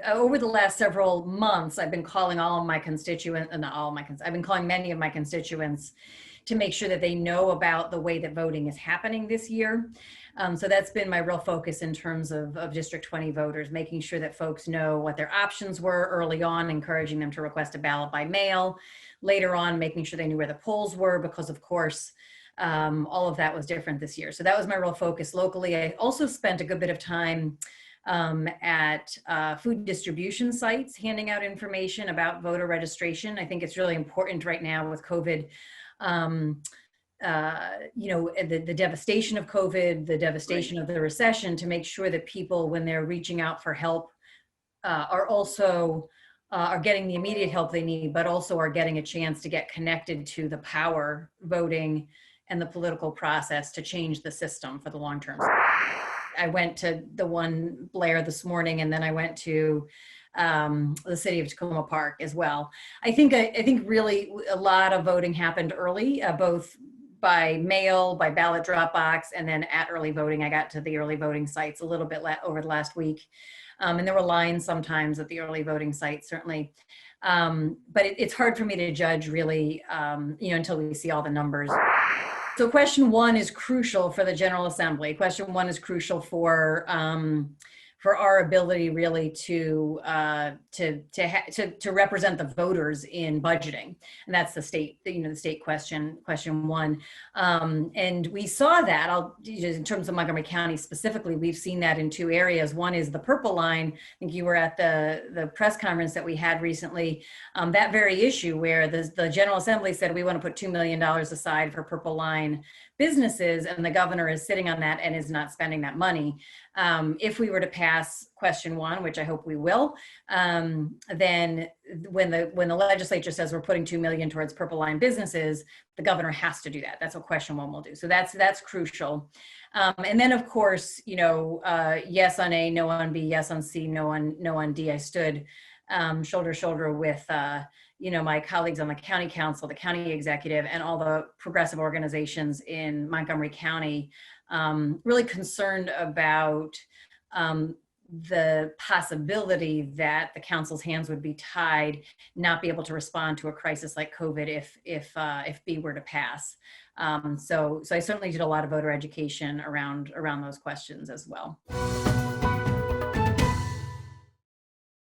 Over the last several months, I've been calling all of my constituents, not all of my, I've been calling many of my constituents to make sure that they know about the way that voting is happening this year. So that's been my real focus in terms of District 20 voters, making sure that folks know what their options were early on, encouraging them to request a ballot by mail. Later on, making sure they knew where the polls were, because of course, all of that was different this year. So that was my real focus locally. I also spent a good bit of time at food distribution sites, handing out information about voter registration. I think it's really important right now with COVID, the devastation of COVID, the devastation of the recession, to make sure that people, when they're reaching out for help, are also are getting the immediate help they need, but also are getting a chance to get connected to the power, voting, and the political process to change the system for the long term. I went to the one Blair this morning, and then I went to the city of Tacoma Park as well. I think really a lot of voting happened early, both by mail, by ballot drop box, and then at early voting. I got to the early voting sites a little bit over the last week. And there were lines sometimes at the early voting sites, certainly. But it's hard for me to judge really, until we see all the numbers. So question one is crucial for the General Assembly. Question one is crucial for our ability really to represent the voters in budgeting, and that's the state, the state question one. And we saw that, in terms of Montgomery County specifically, we've seen that in two areas. One is the purple line. I think you were at the press conference that we had recently. That very issue where the General Assembly said we want to put $2 million aside for purple line businesses, and the governor is sitting on that and is not spending that money. If we were to pass question one, which I hope we will, then when the legislature says we're putting $2 million towards purple line businesses, the governor has to do that. That's what question one will do. So that's crucial. And then of course, yes on A, no on B, yes on C, no on D. I stood shoulder to shoulder with my colleagues on the county council, the county executive, and all the progressive organizations in Montgomery County, really concerned about the possibility that the council's hands would be tied, not be able to respond to a crisis like COVID if B were to pass. So I certainly did a lot of voter education around those questions as well.